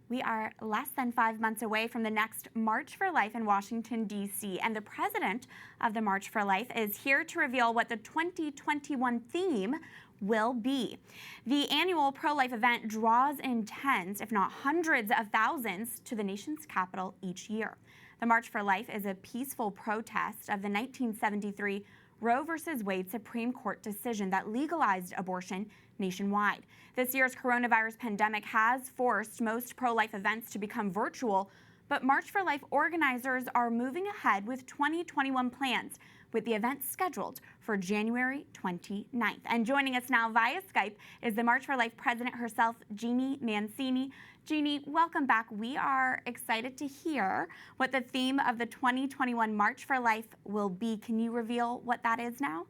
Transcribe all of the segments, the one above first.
We are less than 5 months away from the next March for Life in Washington, D.C., and the president of the March for Life is here to reveal what the 2021 theme will be. The annual pro-life event draws in tens, if not hundreds of thousands, to the nation's capital each year. The March for Life is a peaceful protest of the 1973 Roe v. Wade Supreme Court decision that legalized abortion nationwide. This year's coronavirus pandemic has forced most pro-life events to become virtual, but March for Life organizers are moving ahead with 2021 plans, with the event scheduled for January 29th. And joining us now via Skype is the March for Life president herself, Jeanne Mancini. Jeanne, welcome back. We are excited to hear what the theme of the 2021 March for Life will be. Can you reveal what that is now?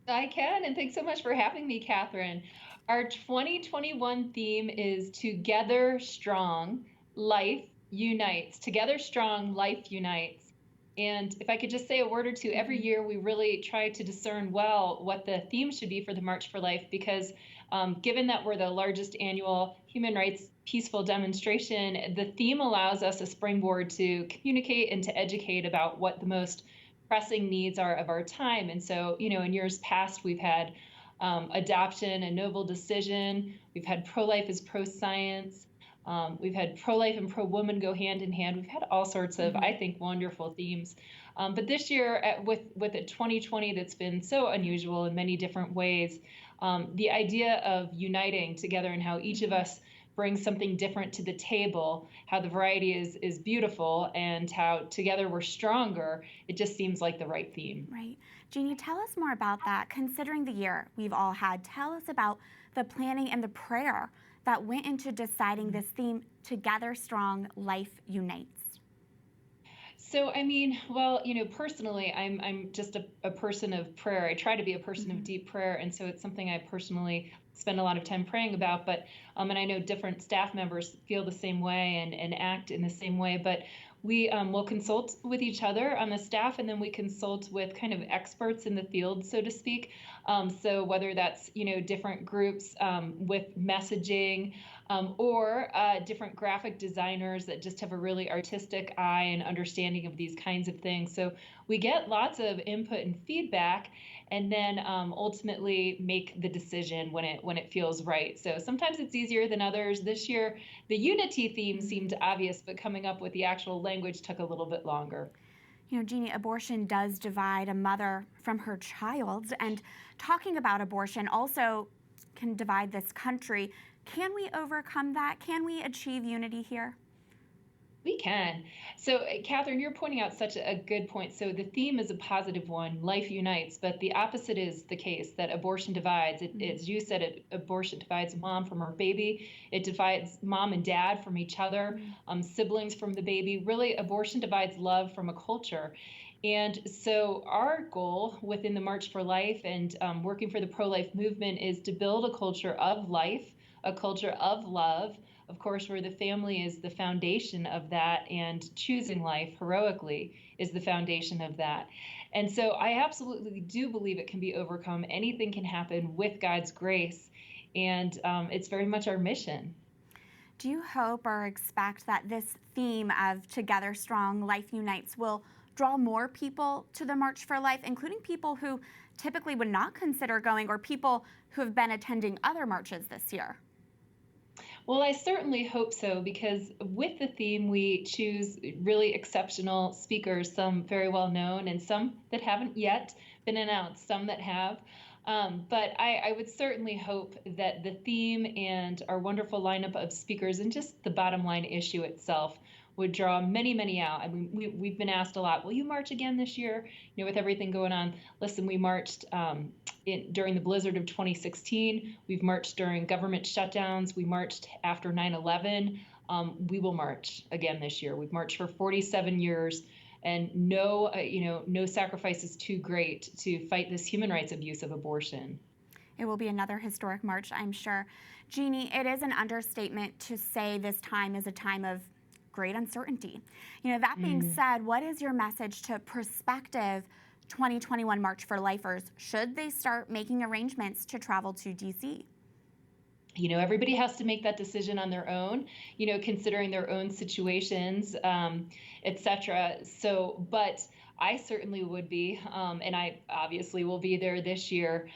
I can, and thanks so much for having me, Catherine. Our 2021 theme is Together Strong, Life Unites. Together Strong, Life Unites. And if I could just say a word or two, every year we really try to discern well what the theme should be for the March for Life, because given that we're the largest annual human rights peaceful demonstration, the theme allows us a springboard to communicate and to educate about what the most pressing needs are of our time. And so, in years past, we've had adoption, a noble decision. We've had pro-life as pro-science. We've had pro-life and pro-woman go hand in hand. We've had all sorts of, I think, wonderful themes. But this year, with a 2020 that's been so unusual in many different ways, the idea of uniting together and how each of us brings something different to the table, how the variety is beautiful, and how together we're stronger, it just seems like the right theme. Right. Jeanne, tell us more about that. Considering the year we've all had, tell us about the planning and the prayer that went into deciding this theme, Together Strong, Life Unites. So, personally, I'm just a person of prayer. I try to be a person of deep prayer, and so it's something I personally spend a lot of time praying about. But and I know different staff members feel the same way and act in the same way. But we will consult with each other on the staff, and then we consult with kind of experts in the field, so to speak. So whether that's different groups with messaging, or different graphic designers that just have a really artistic eye and understanding of these kinds of things. So we get lots of input and feedback, and then ultimately make the decision when it feels right. So sometimes it's easier than others. This year, the unity theme seemed obvious, but coming up with the actual language took a little bit longer. Jeanne, abortion does divide a mother from her child, and talking about abortion also can divide this country. Can we overcome that? Can we achieve unity here? We can. So, Catherine, you're pointing out such a good point. So the theme is a positive one, life unites, but the opposite is the case, that abortion divides. As you said, abortion divides mom from her baby. It divides mom and dad from each other, siblings from the baby. Really, abortion divides love from a culture. And so our goal within the March for Life and working for the pro-life movement is to build a culture of life, a culture of love, of course, where the family is the foundation of that, and choosing life heroically is the foundation of that. And so I absolutely do believe it can be overcome. Anything can happen with God's grace, and it's very much our mission. Do you hope or expect that this theme of Together Strong, Life Unites will draw more people to the March for Life, including people who typically would not consider going, or people who have been attending other marches this year? Well, I certainly hope so, because with the theme, we choose really exceptional speakers, some very well known and some that haven't yet been announced, some that have. But I would certainly hope that the theme and our wonderful lineup of speakers and just the bottom line issue itself would draw many, many out. I mean, we've been asked a lot, will you march again this year? With everything going on. Listen, we marched during the blizzard of 2016. We've marched during government shutdowns. We marched after 9/11. We will march again this year. We've marched for 47 years. And no sacrifice is too great to fight this human rights abuse of abortion. It will be another historic march, I'm sure. Jeanne, it is an understatement to say this time is a time of great uncertainty. That being said, what is your message to prospective 2021 March for Lifers should they start making arrangements to travel to D.C.? Everybody has to make that decision on their own, considering their own situations, etc. So, but I certainly would be, and I obviously will be there this year.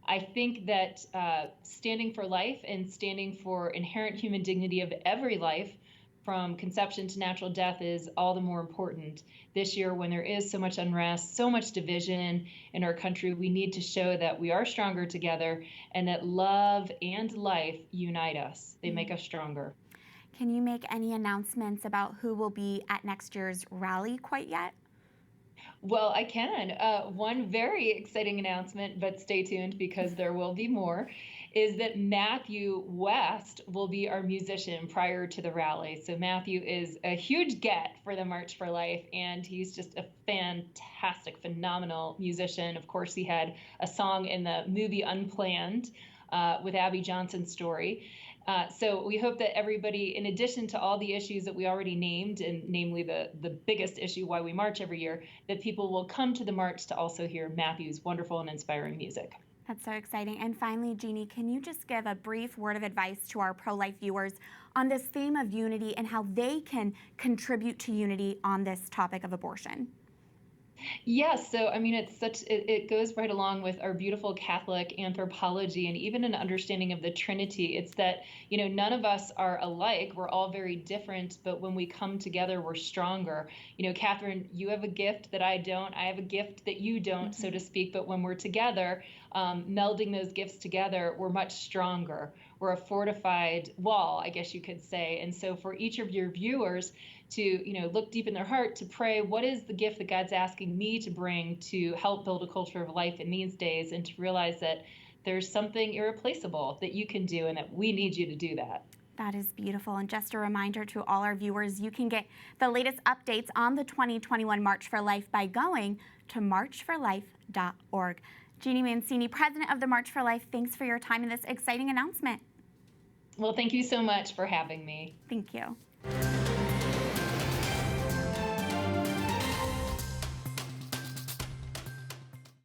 I think that standing for life and standing for inherent human dignity of every life from conception to natural death is all the more important this year when there is so much unrest, so much division in our country. We need to show that we are stronger together and that love and life unite us. They make us stronger. Can you make any announcements about who will be at next year's rally quite yet? Well, I can. One very exciting announcement, but stay tuned because there will be more, is that Matthew West will be our musician prior to the rally. So Matthew is a huge get for the March for Life, and he's just a fantastic, phenomenal musician. Of course, he had a song in the movie Unplanned with Abby Johnson's story. So we hope that everybody, in addition to all the issues that we already named, and namely the biggest issue why we march every year, that people will come to the march to also hear Matthew's wonderful and inspiring music. That's so exciting. And finally, Jeannie, can you just give a brief word of advice to our pro-life viewers on this theme of unity and how they can contribute to unity on this topic of abortion? Yes, so I mean, it goes right along with our beautiful Catholic anthropology and even an understanding of the Trinity. It's that, none of us are alike. We're all very different, but when we come together, we're stronger. Catherine, you have a gift that I don't. I have a gift that you don't, so to speak. But when we're together, melding those gifts together, we're much stronger. We're a fortified wall, I guess you could say. And so for each of your viewers to, look deep in their heart, to pray, what is the gift that God's asking me to bring to help build a culture of life in these days, and to realize that there's something irreplaceable that you can do and that we need you to do that. That is beautiful. And just a reminder to all our viewers, you can get the latest updates on the 2021 March for Life by going to marchforlife.org. Jeanne Mancini, president of the March for Life, thanks for your time in this exciting announcement. Well, thank you so much for having me. Thank you.